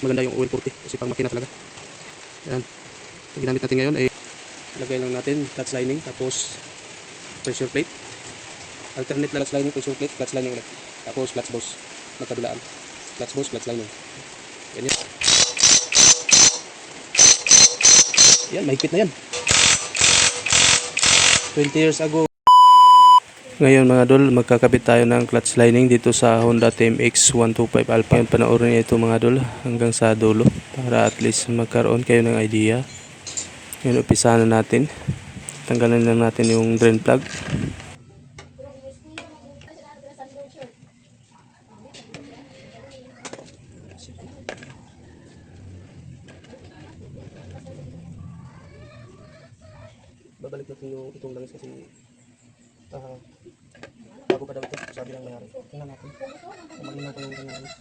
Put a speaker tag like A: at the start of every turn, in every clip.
A: mas maganda yung oil 40 kasi pang makina talaga. Yan. Ang ginamit natin ngayon ay lagay lang natin clutch lining tapos pressure plate. Alternate clutch lining, pressure plate, clutch lining ulit. Tapos clutch boss. Magkabilaan. Clutch boss, clutch lining. Yan yan. Yan, mahigpit na yan. 20 years ago. Ngayon mga dol, magkakabit tayo ng clutch lining dito sa Honda TMX 125 Alpha. Ngayon panoorin niyo ito mga dol hanggang sa dulo para at least magkaroon kayo ng idea. Ngayon umpisahan na natin. Tanggalin lang natin yung drain plug. Babalik natin yung itong langis kasi bago pa daw ito, sabi lang mayari. Tingnan natin. Maginaw pa yung kanyang langis.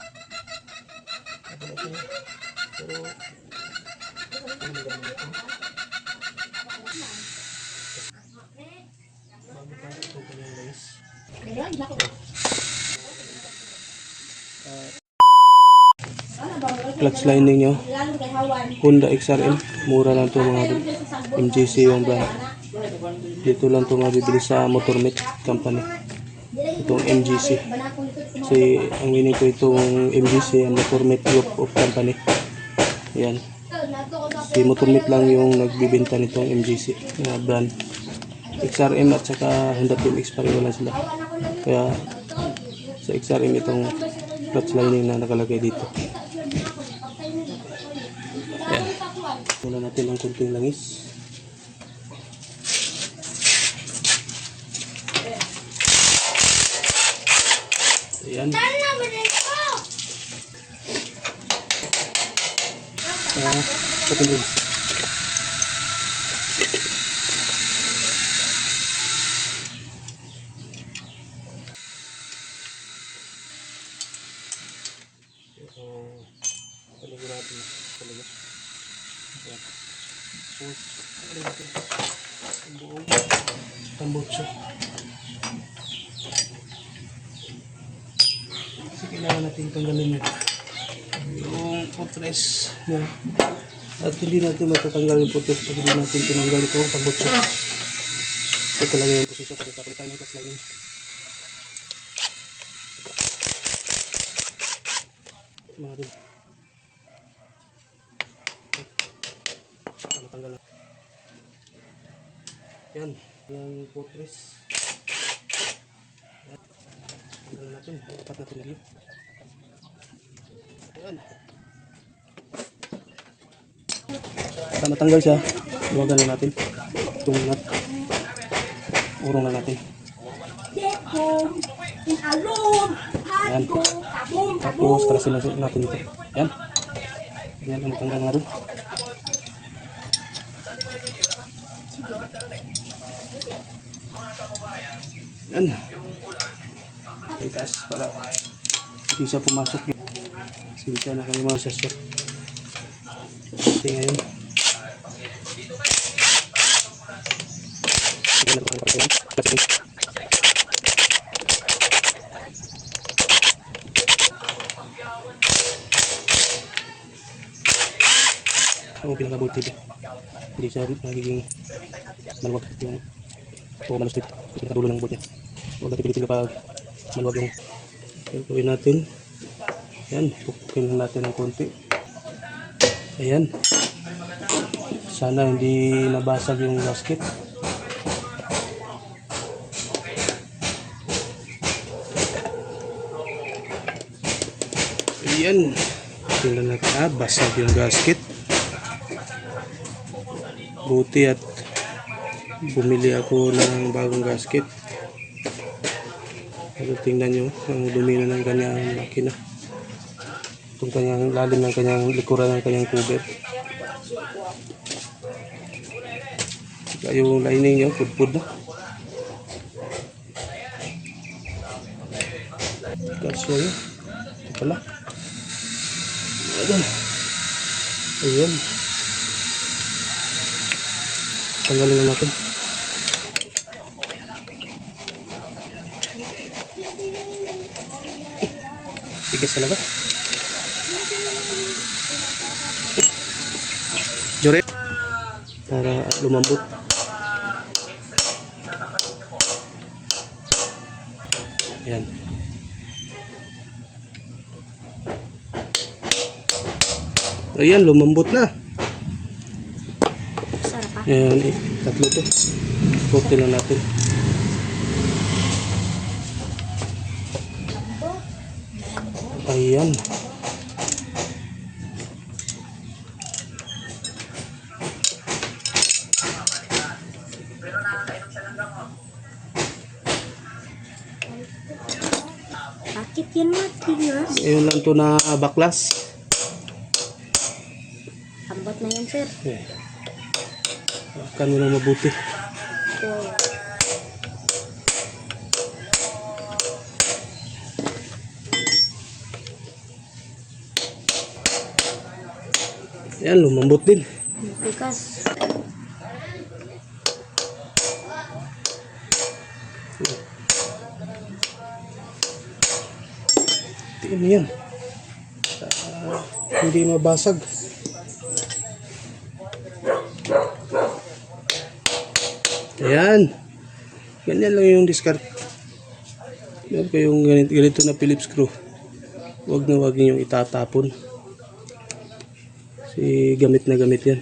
A: Pero ano magandang ito? Bago pa itong kanyang langis. Clutch lining nyo Honda XRM, mura lang ito mga MGC yung brand. Dito lang ito mabibili sa Motormet company, itong MGC. Kasi ang winning ko itong MGC, ang Motormet Group of company. Yan, si Motormet lang yung nagbibenta nitong MGC na brand. XRM at saka Honda TMX pareho lang sila, kaya sa XRM itong clutch lining na nakalagay dito. Ayan. Muna natin ang kunting langis. Ayan. Open rin. Panigurado talaga. Ayan. Tapos, ano natin ito? Ang buong tambutso. Kasi kailangan natin tanggalin yung footrest niya. At hindi natin matatanggal yung footrest pag hindi natin tinanggal itong tambutso. Ito talaga yung posisyon kasi kapalitan yung clutch lining. Mga din. Matanggal na. Yan, yung footrest. Tanggal natin, dapat natin review. Ayan. Para matanggal siya, luwagan na natin itong nut. Urong na natin. Ayan. Tapos karasin natin ito. Ayan. Ayan ang matanggal nga rin. Ayan. Itas para hindi siya pumasok yun. Hindi siya na kayo mga sasya. Ito ngayon. Sige na ito ang kapatid. Ang pinakabolt dito. Hindi siya nagiging maluwag yung manuskrip. Yung pinakadulo ng bolt niya. Huwag natin pilitin kapag maluwag yung gawin natin. Ayan, pupukin natin ng konti. Ayan. Sana hindi nabasag yung gasket. Ayan. Tingnan natin. Basag yung gasket. Buti at bumili ako ng bagong gasket. Pero tingnan nyo ang dumi na ng kanyang makina. Itong kanyang lalim ng kanyang likuran ng kanyang cover. Saka yung lining nyo, pudpud na. Kasya yun. Ito pala. Ayan. Ayan. Tanggalin na natin. Tigas talaga. Jure para lumambot. Ayan. Ayan, lumambot na.
B: Sarap pa.
A: Ayan, tatlo to. Kote lang natin. Ayan.
B: Bakit yan matigas?
A: Ayun lang to na baklas.
B: Ambot na yan, sir.
A: Okay. Akan mo lang mabuti.
B: So,
A: Ayan, lumambot din.
B: matigas.
A: Tingnan mo yan. Hindi mabasag. Ayan. Ganyan lang yung discard. Meron kayong ganito na Phillips screw. Huwag na huwag niyong itatapon. Kasi gamit na gamit yan.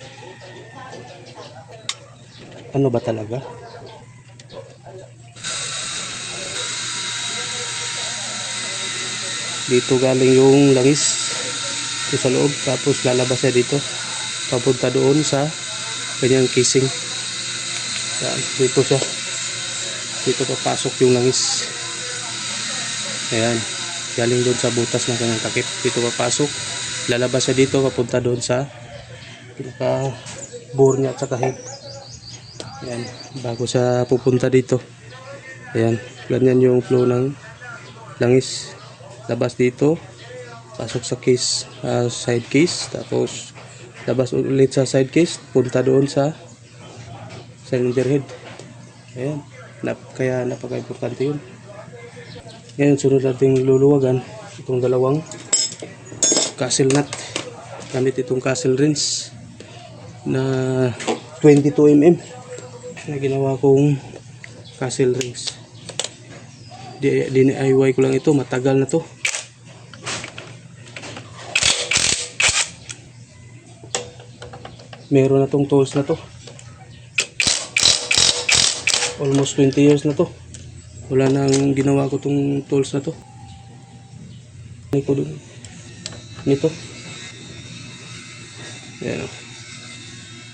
A: Ano ba talaga? Dito galing yung langis dito sa loob, tapos lalabas siya dito papunta doon sa kanyang casing. Yan, dito siya, dito papasok yung langis. Ayan, galing doon sa butas ng kanyang takip, dito papasok, lalabas siya dito papunta doon sa pinaka bore niya at saka head. Ayan, bago siya pupunta dito. Ayan, ganyan yung flow ng langis. Labas dito, pasok sa case, side case, tapos labas ulit sa side case, punta doon sa cylinder head. Ayan, kaya napaka-importante yun. Ngayon, sunod natin luluwagan itong dalawang castle nut. Gamit itong castle wrench na 22mm na ginawa kong castle wrench. DIY ko lang ito, matagal na to. Meron na tong tools na to. Almost 20 years na to. Wala nang ginawa ko tong tools na to. Ay ko dun. Nito. Yan o.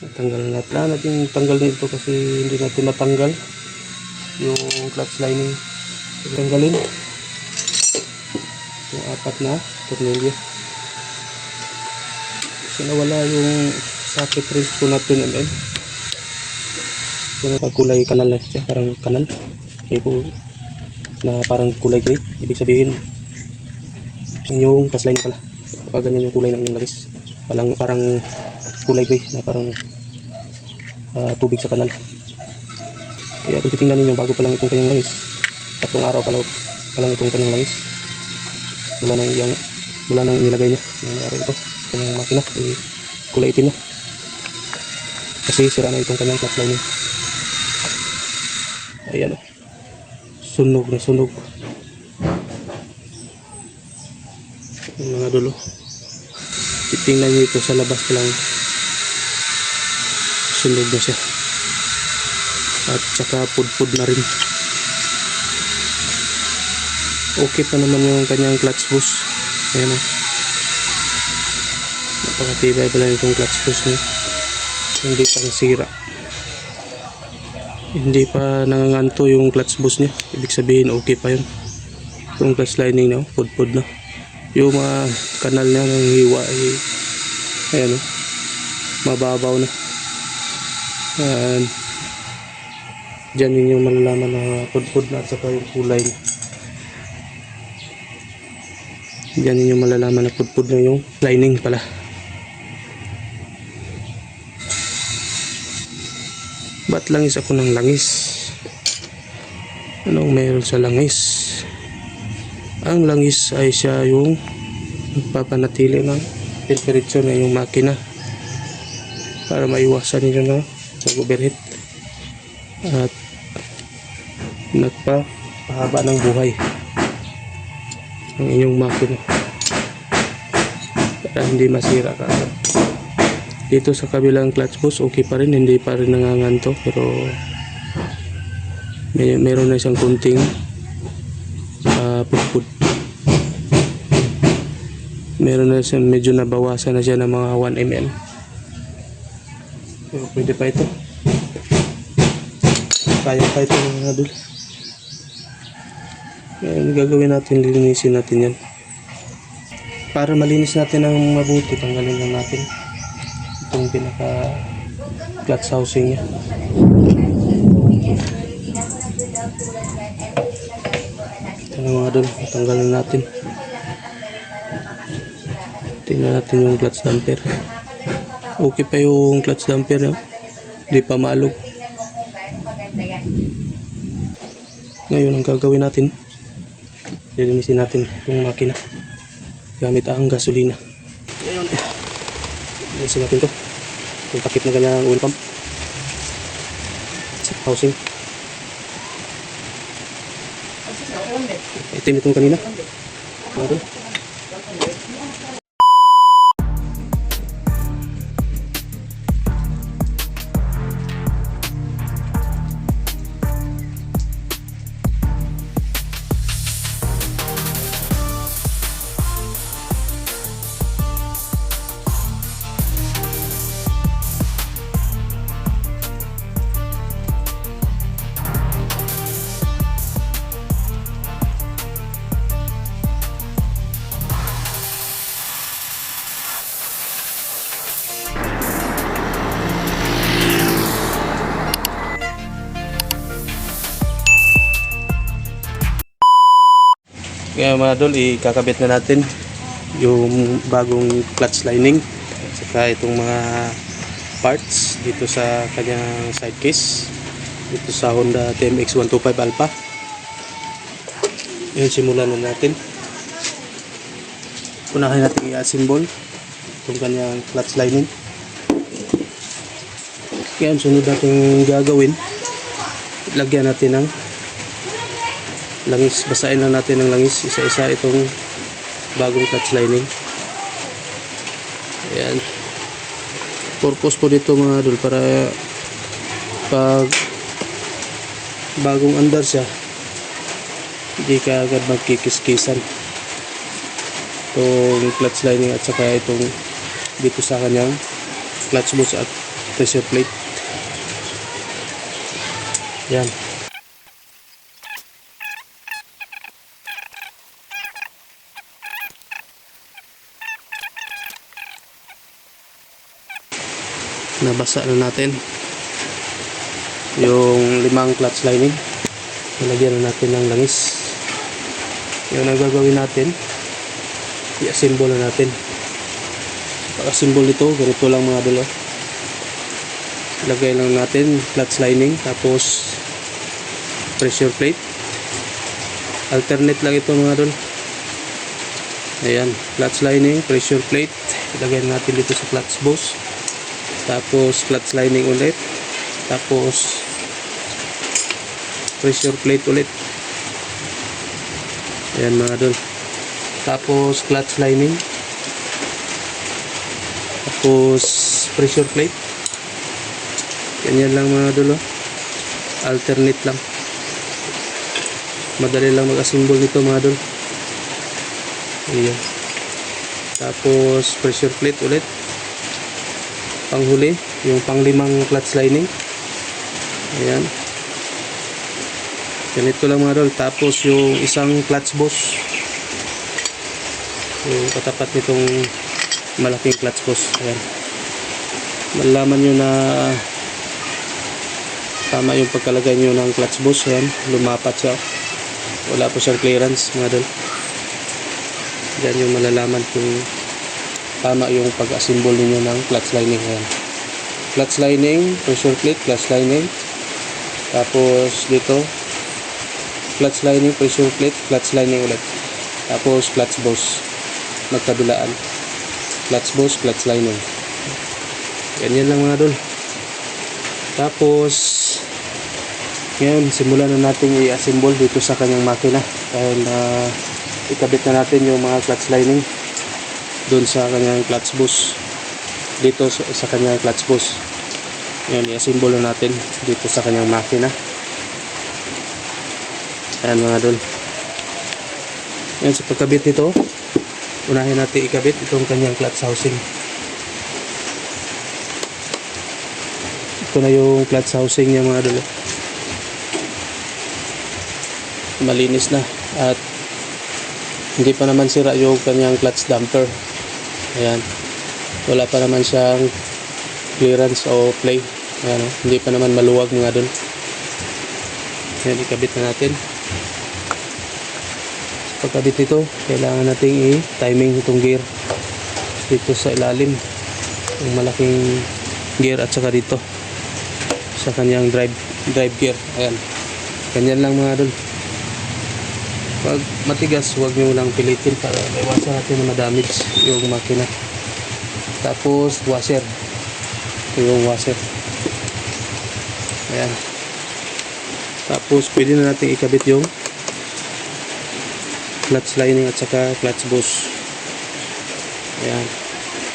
A: Natanggal na natin. Wala natin tanggal nito kasi hindi natin matanggal yung clutch lining. Tanggalin. Yung 4 na tornilyo. So nawala yung socket wrench ko na 10mm. So kulay kanal na siya, parang kanal. Na parang kulay gray. Ibig sabihin yung clutch lining pala. Kapag ganyan yung kulay ng langis, parang kulay gray na parang tubig sa kanal. Kaya kung titingnan ninyo, bago pa lang itong kanyang langis, 3 araw pa lang itong kanyang langis, mula nang inilagay niya yung araw ito kanyang makina, kulay itim na kasi sira na itong kanyang clutch lining. Ayan o, sunog na sunog yung mga dulo. Titingnan nyo ito sa labas pa lang, sunog na siya at saka pudpud na rin. Okay pa naman yung kanyang clutch bush. Ayan o, napakatibay pala itong clutch bush niya, hindi pa sira, hindi pa nanganganto yung clutch bush niya. Ibig sabihin okay pa yun. Yung clutch lining na pudpud na, yung mga kanal niya ng hiwa ayan o, mababaw na. Ayan, dyan yun yung malalaman na pudpud na at saka yung kulay niya. Diyan yung malalaman na pudpud na yung lining pala. Ba't langis ako ng langis? Anong meron sa langis? Ang langis ay siya yung nagpapanatili ng temperature na yung makina. para maiwasan ninyo na nag-overheat at nagpahaba ng buhay ang inyong makina para hindi masira kaagad. Dito sa kabilang clutch boss okay pa rin, hindi pa rin nanganganto, pero meron na isang kunting pudpud. Meron na siyang medyo nabawasan na siya ng mga 1 mm. Pero pwede pa ito. Kaya pa ito mga idol. Ngayon gagawin natin, lilinisin natin yan. Para malinis natin ng mabuti, tanggalin lang natin itong pinaka clutch housing niya. Ito na mga idol, tanggalin natin. Tingnan natin yung clutch damper. Okay pa yung clutch damper, no? Hindi pa maalog. Ngayon ang gagawin natin, lilinisin natin itong makina gamit ang gasolina. Ngayon, linisin natin ito. Yung takip na ganyang oil pump, housing. Itim itong kanina. Natin. Kaya mga idol, ikakabit na natin yung bagong clutch lining at saka itong mga parts dito sa kanyang side case dito sa Honda TMX 125 Alpha. Ngayon simulan na natin. Unahin natin i-assemble itong kanyang clutch lining. Kaya ang sunod natin gagawin, lagyan natin ng langis. Basahin lang natin ng langis isa-isa itong bagong clutch lining. Ayan. Purpose po dito mga idol, para pag bagong andar siya, hindi ka agad magkikis-kisan itong clutch lining at saka itong dito sa kanyang clutch box at pressure plate. Ayan. Nabasa na natin yung 5 clutch lining. Nalagyan na natin ng langis. Yun ang gagawin natin, i-assemble na natin. Pag-assemble nito, ganito lang mga idol. Lagay lang natin clutch lining, tapos pressure plate. Alternate lang ito mga idol. Ayan, clutch lining, pressure plate. Ilagay natin dito sa clutch box. Tapos clutch lining ulit, tapos pressure plate ulit. Ayan mga idol. Tapos clutch lining, tapos pressure plate. Ganyan lang mga idol. Alternate lang. Madali lang mag-assemble nito mga idol. Ayan. Tapos pressure plate ulit. Panghuli, yung pang-5 clutch lining. Ayan. Ganito lang mga idol. Tapos yung isang clutch box, yung katapat nitong malaking clutch box. Ayan. Malalaman nyo na tama yung pagkalagay nyo ng clutch box. Ayan. Lumapat siya. Wala po siyang clearance mga idol. Diyan yung malalaman kung tama yung pag-assemble niyo ng clutch lining. Ayan. Clutch lining, pressure plate, clutch lining. Tapos dito, clutch lining, pressure plate, clutch lining ulit. Tapos clutch box, magkabilaan. Clutch box, clutch lining. Ganyan lang mga idol. Tapos ngayon simulan na natin i-assemble dito sa kanyang makina dahil ikabit na natin yung mga clutch lining doon sa kanyang clutch bush, dito sa kanyang clutch bush. Ngayon i-assemble na natin dito sa kanyang makina. Ayan mga idol. Ngayon sa pagkabit nito, unahin natin ikabit itong kanyang clutch housing. Ito na yung clutch housing niya mga idol. Malinis na at hindi pa naman sira yung kanyang clutch damper. Ayan, wala pa naman siyang clearance o play. Ayan, hindi pa naman maluwag mga idol. Ayan, ikabit na natin. Pagkabit nito, kailangan nating i-timing itong gear dito sa ilalim, yung malaking gear at saka dito sa kanyang drive gear. Ayan, ganyan lang mga idol. Pag matigas, huwag nyo lang pilitin para maiwasan natin na ma-damage yung makina. Tapos washer, ito yung washer. Ayan, tapos pwede na natin ikabit yung clutch lining at saka clutch bush. Ayan,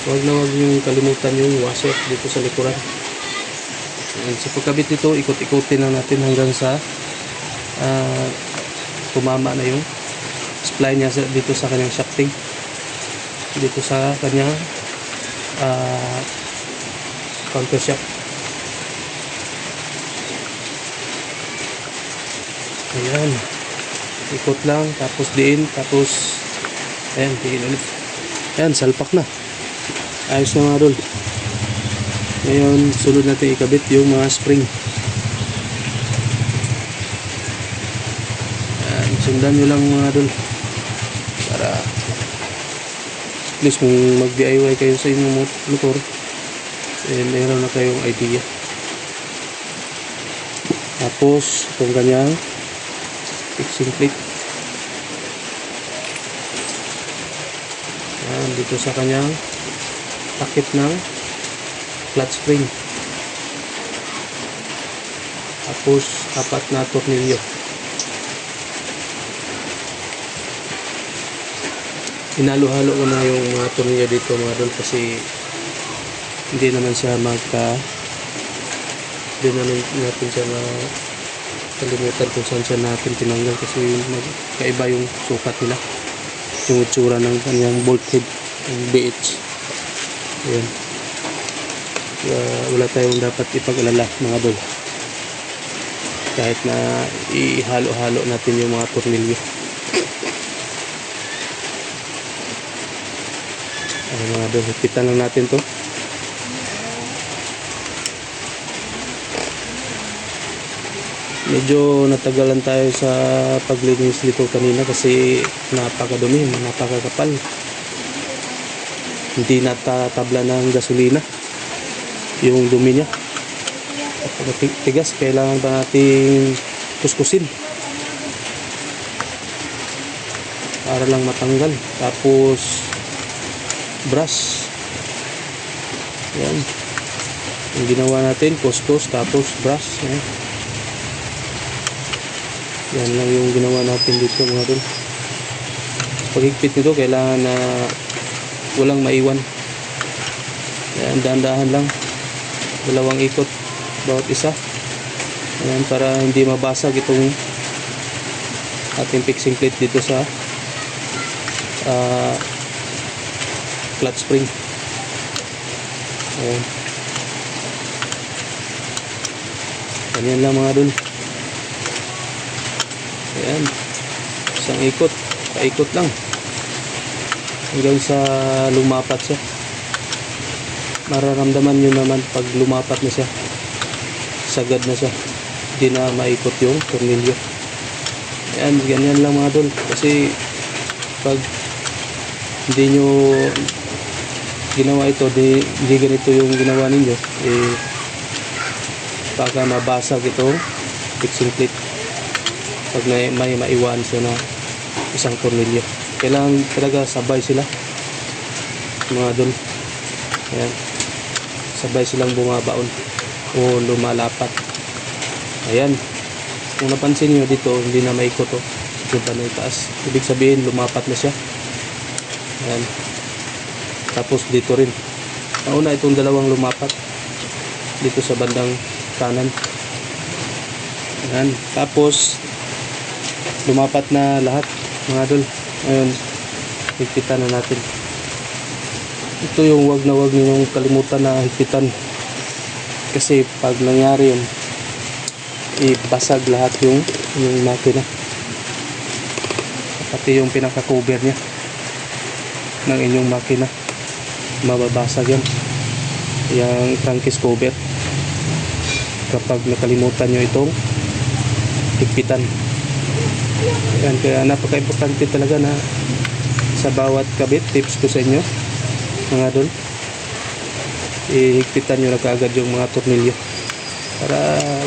A: huwag na huwag nyo kalimutan yung washer dito sa likuran. Ayan, sa pagkabit nito, ikot-ikotin lang natin hanggang sa tumama na yung spline niya dito sa kanyang shafting, dito sa kanyang counter shaft. Ayan, ikot lang, tapos diin, tapos ayan, diin ulit. Ayan, salpak na, ayos na mga idol. Ngayon sunod natin ikabit yung mga spring. Sundan nyo lang mga idol para at least kung mag DIY kayo sa inyong motor, meron na kayong idea. Tapos itong kanyang fixing plate, yan, dito sa kanyang takip ng clutch spring. Tapos 4 na tornilyo. Hinalo-halo ko na yung mga tornilyo dito mga idol kasi hindi naman siya hindi naman natin siya kalimutan kung saan siya natin tinanggal kasi kaiba yung sukat nila, yung itsura ng kanyang bolt head, yung BH. Ayan, wala tayong dapat ipag-alala mga idol kahit na ihalo-halo natin yung mga tornilyo. Mga idol, hipitan lang natin to. Medyo natagalan tayo sa paglinis dito kanina kasi napakadumi, napakakapal. Hindi natatabla ng gasolina yung dumi niya. Tigas, kailangan pa nating kuskusin para lang matanggal. Tapos brush. Yan, yung ginawa natin, kuskus tapos brush. Yan lang yung ginawa natin dito mga idol. Paghigpit nito kailangan na walang maiwan. Yan, dahan-dahan lang, 2 ikot bawat isa. Yan, para hindi mabasag itong ating fixing plate dito sa clutch spring. Ayan. Ganyan lang mga idol. Ayan, isang ikot, paikot lang hanggang sa lumapat siya. Mararamdaman nyo naman pag lumapat na siya, sagad na siya, hindi na maikot yung tornilyo. Ayan, ganyan lang mga idol kasi pag hindi nyo ginawa ito, hindi ganito yung ginawa ninyo, baka mabasag itong fixing plate pag may maiwan siya na isang tornilyo. Kailangan talaga sabay sila mga idol. Ayan, sabay silang bumabaon o lumalapat. Ayan, kung napansin nyo dito, hindi na maikot to. Diba na itaas, ibig sabihin lumapat na siya. Ayan, tapos dito rin, nauna itong dalawang lumapat dito sa bandang kanan. Ayan, tapos lumapat na lahat mga idol. Ngayon higpitan na natin. Ito yung wag ninyong kalimutan na higpitan, kasi pag nangyari yun, ibasag lahat yung makina, pati yung pinaka cover nya ng inyong makina, mababasag yan, yung crankcase cover, kapag nakalimutan nyo itong higpitan. Yan, kaya napaka-importante talaga na sa bawat kabit, tips ko sa inyo mga idol, ihigpitan nyo na kaagad yung mga tornilyo para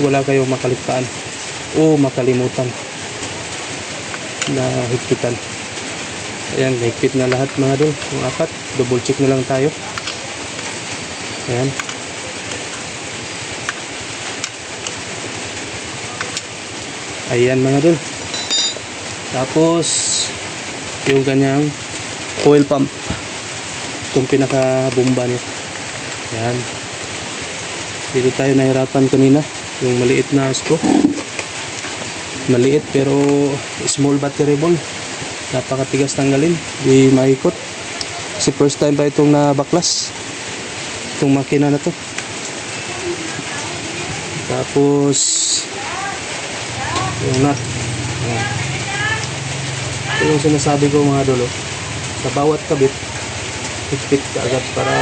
A: wala kayong makaligtaan o makalimutan na higpitan. Ayan, higpit na lahat mga idol, yung apat. Double check na lang tayo. Ayan, ayan mga idol. Tapos yung kanyang oil pump, itong pinaka bomba niya. Ayan, dito tayo nahirapan kanina, yung maliit na screw, maliit pero small battery ball, napakatigas tanggalin, di maikot kasi first time pa itong nabaklas itong makina na to. Tapos yung nut, ito yung sinasabi ko mga idol, sa bawat kabit higpit ka agad para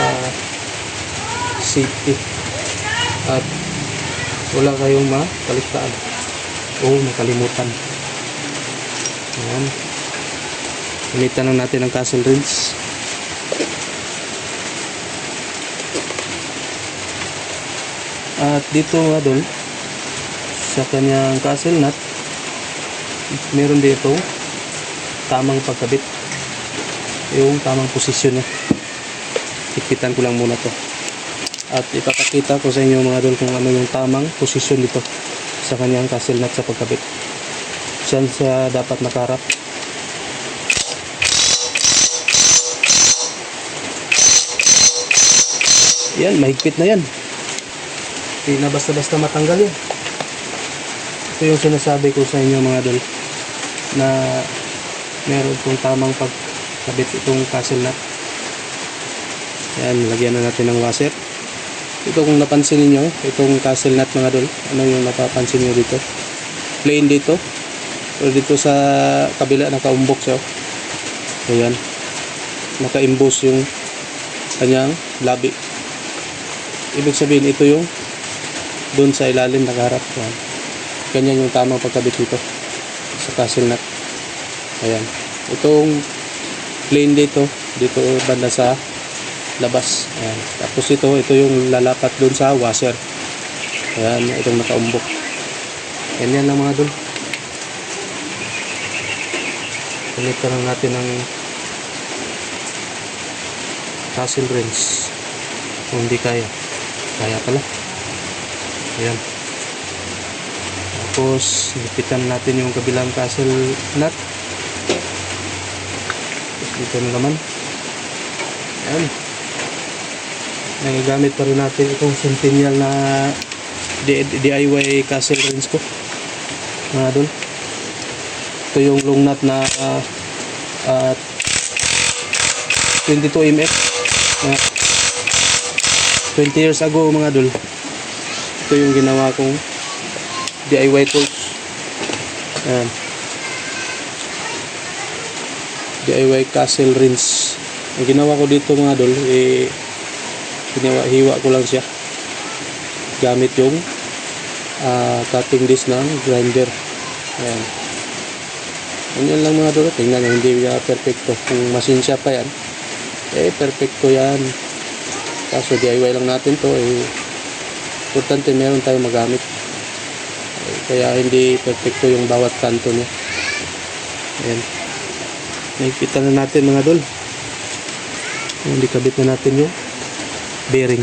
A: safety at wala kayong makaligtaan o makalimutan. Ayan, gamitan lang natin ang castle wrench. At dito nga doon sa kanyang castle nut, meron dito tamang pagkabit, yung tamang posisyon niya. Higpitan ko lang muna to at ipapakita ko sa inyo mga idol kung ano yung tamang posisyon dito sa kanyang castle nut sa pagkabit. Saan siya dapat nakarap. Yan, mahigpit na yan, hindi na basta-basta matanggal yan. Ito yung sinasabi ko sa inyo mga idol, na meron itong tamang pagkabit itong castle nut. Yan, lagyan na natin ng washer. Ito kung napansin niyo, itong castle nut mga idol, ano yung napapansin niyo dito? Plain dito, o dito sa kabila nakaumbok siya. Ayan, naka-imbus yung kanyang labi. Ibig sabihin ito yung doon sa ilalim nakaharap. Yan, ganyan yung tamang pagkabit dito sa castle nut. Ayan, itong plain dito banda sa labas. Ayan, tapos ito yung lalapat doon sa washer. Ayan, itong nakaumbok. Ganyan lang mga idol. Connect lang natin ang castle wrench. Kung hindi kaya pala. Ayan, tapos hipitan natin yung kabilang castle nut. Tapos dito na naman. Ayan, nagagamit pa rin natin itong Centennial na DIY castle wrench ko mga idol. Ito yung long nut na 22 mm, 20 years ago mga idol. Ito yung ginawa kong DIY tools. Ayan, DIY castle wrench. Ang ginawa ko dito mga idol, hiwa ko lang siya gamit yung cutting disc ng grinder. Ayan, ganyan lang mga idol. Tingnan nyo, hindi perfecto. Kung machine shop pa yan, perfecto yan. Kaso DIY lang natin to, importante meron tayong magamit. Kaya hindi perfecto yung bawat kanto niya. Ayan, nakikita na natin mga idol. Hindi kabit na natin yung bearing.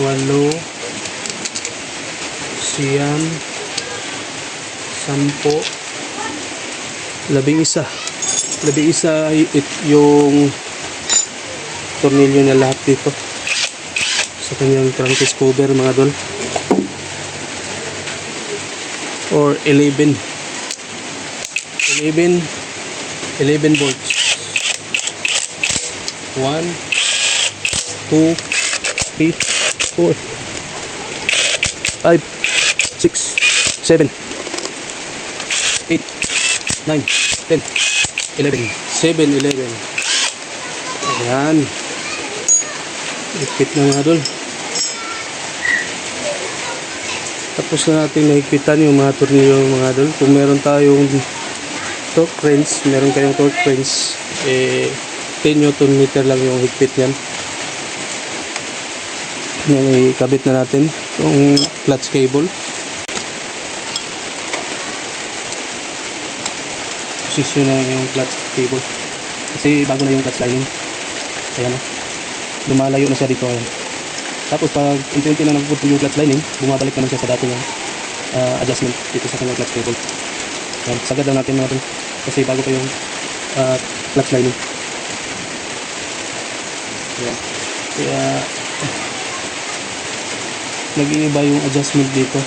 A: 8, 9, 10, 11. 11 yung tornilyo na lahat dito sa kanyang crankcase cover mga dol, or 11 volts. 1, 2, 3, 4, 5, 6, 7, 8, 9, 10, 11. 7-11. Ayan. Higpit na mga dol. Tapos na natin nahigpitan yung mga tornilyo mga dol. Kung meron tayong torque wrench, meron kayong torque wrench, 10 Newton meter lang yung higpit yan. Yan, ikabit na natin yung clutch cable. Posisyon na yung clutch cable kasi bago na yung clutch lining. Ayan, lumalayo na siya dito. Ayan. Tapos pag unti-unti na nagpuput yung clutch lining, bumabalik naman siya sa dati ng adjustment dito sa kanyang clutch cable. Ayan, sagad lang natin mga Kasi bago pa yung clutch lining. Ayan. Kaya nag-iiba yung adjustment dito.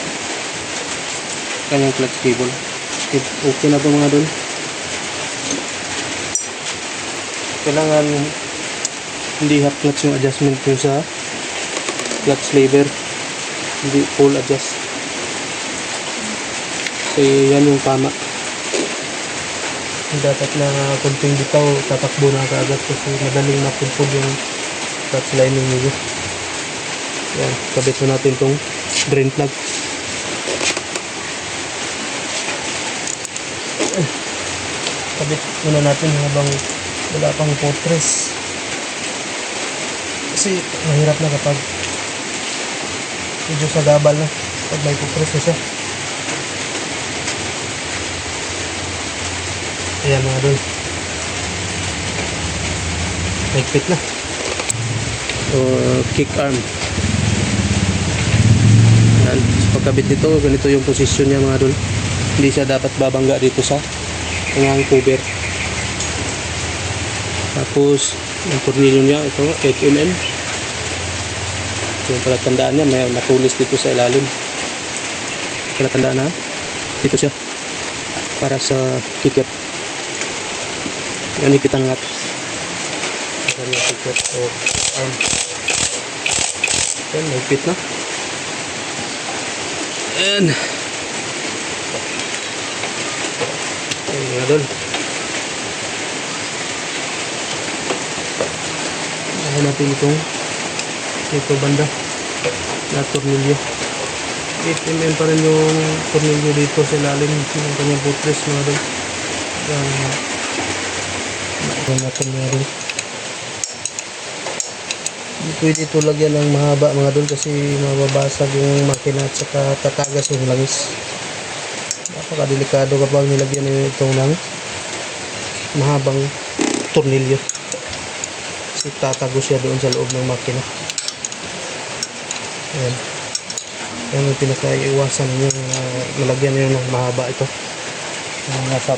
A: Kanyang clutch cable. Okay na ito mga idol. Kailangan hindi half clutch yung adjustment yung sa clutch lever, hindi full adjust, kasi yan yung tama. Dapat na kunting bitaw tatakbo na kaagad kasi madaling mapudpud yung clutch lining nyo. Yan, kabit mo natin tong drain plug. Kabit muna natin habang wala pang potres. Kasi mahirap na kapag medyo sa gabal na, pag may potres na siya. Ayan mga idol, higpit na. So, kick arm. Ayan, pagkabit nito, ganito yung posisyon niya mga idol. Hindi siya dapat babangga dito sa kanyang cover. Tapos yung tornilyo niya, ito 8mm. Yung palatandaan niya, may natulis dito sa ilalim. Palatandaan na dito siya para sa kicker. Yan kita ngat para yung kicker o arm. Yan, may fit na. And ayan mga idol, ayan natin itong ito banda na tornilyo. 8mm pa rin yung tornilyo dito sa ilalim ng kanyang buttress mga idol. Ito natin mga idol. Hindi pwede ito lagyan ng mahaba mga idol kasi mababasag yung makina at saka tatagas yung langis. Napakadelikado kapag nilagyan nyo itong ng mahabang tornilyo kasi tatago siya doon sa loob ng makina. Ayan. Yan yung pinaka-iwasan yung nalagyan nyo ng mahaba ito. Nasa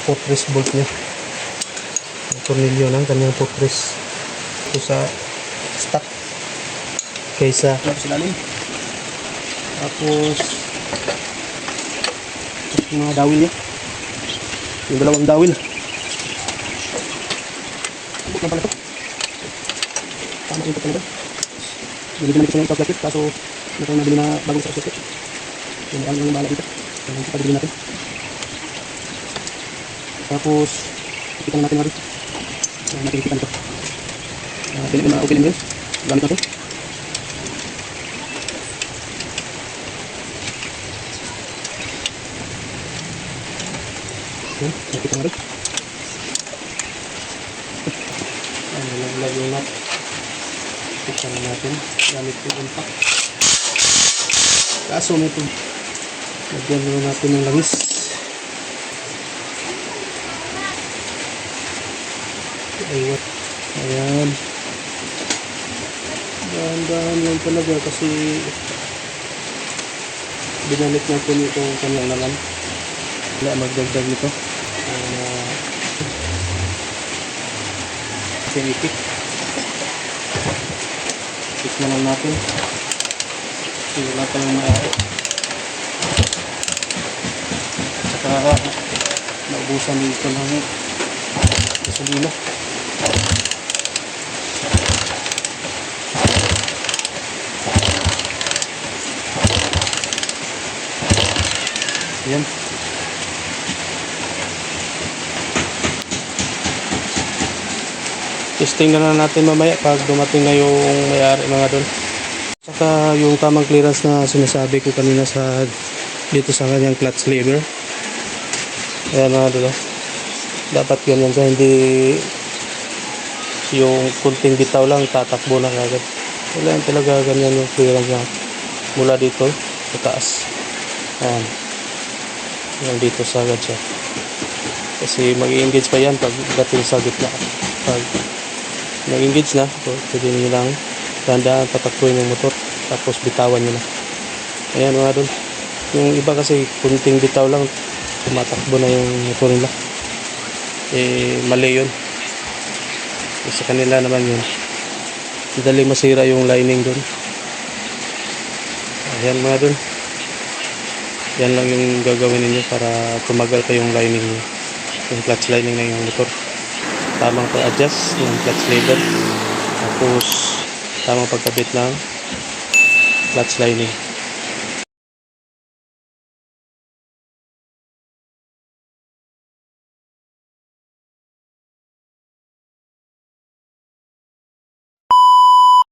A: potress bolt nya. Yung tornilyo ng kanyang potress. Ito sa stock. Kaysa silalim. Tapos yung mga dawil nya. Yung dalawang dawil. Bukod na pala ito. Tama ito pala ito. Binigyan natin ito ng top-jacket kaso ito nabili na bagong sa jacket. Yung ano yung bala dito. Yung pagbilin natin. Tapos ipitan natin na rin. Natin ipitan ito. Pilit na okay lang yun. Gamit natin. Yan, ipitan na rin. Nalaglag yung nut. Ipitan natin. Gamit yung impact. Kaso may ito. Lagyan naman natin ng langis. Ayun. Ayan. Dahan-dahan lang talaga kasi binalik natin itong kanyang naman. Wala magdagdag nito. Kasi ipik. Ipik na lang natin. Kasi wala pa yung mayari. Saka naubusan dito ng gasolina. Yan. Testing na natin mamaya pag dumating na yung may-ari mga idol. Saka yung tamang clearance na sinasabi ko kanina sa dito sa kanyang clutch lever. Ayan mga idol. Dapat ganyan sa hindi yung kunting bitaw lang tatakbo na agad. Kailangan talaga ganyan yung clearance niya mula dito sa taas. Ayan. Yan dito sa agad siya. Kasi mag-i-engage pa yan pag dating sa gitna. Pag nag-engage na, pwede nyo lang dahan-dahan patakbuhin yung motor. Tapos bitawan nyo na. Ayan mga idol. Yung iba kasi kunting bitaw lang tumatakbo na yung motor nila. Mali yun. Sa kanila naman yun. Madaling masira yung lining doon. Ayan mga doon. Yan lang yung gagawin ninyo para tumagal pa yung lining nyo. Yung clutch lining na yung motor. Tamang pag-adjust ng clutch lever. Tapos tamang pagkabit ng clutch lining.